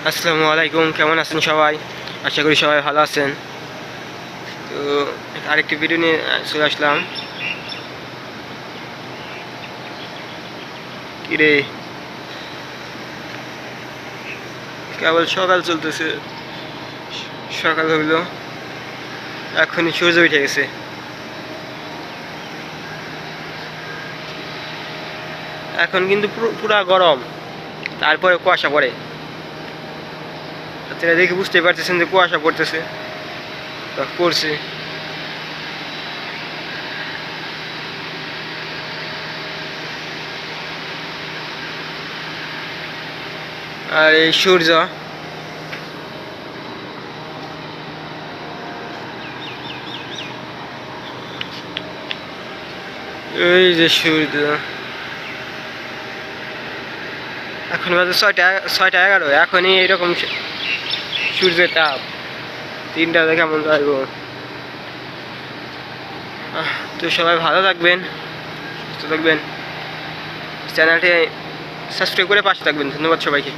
আসসালামু আলাইকুম, কেমন আছেন সবাই? আশা করি সবাই ভালো আছেন। তো আরেকটি ভিডিও নিয়ে চলে আসলাম। কিরে, কেবল সকাল চলতেছে, সকাল হইল, এখনই সূর্য উঠে গেছে। এখন কিন্তু পুরা গরম, তারপরে কুয়াশা পড়ে। আপনারা দেখে বুঝতে পারতেছেন যে কুয়াশা পড়তেছে বা পড়ছে। আর এই সূর্য, এই যে সূর্য, এখন বাজে 6টা 11, এখনই এইরকম সূর্যের তাপ। 3টা কেমন লাগবো। তো সবাই ভালো থাকবেন, সুস্থ থাকবেন, চ্যানেলটি সাবস্ক্রাইব করে পাশে থাকবেন। ধন্যবাদ সবাইকে।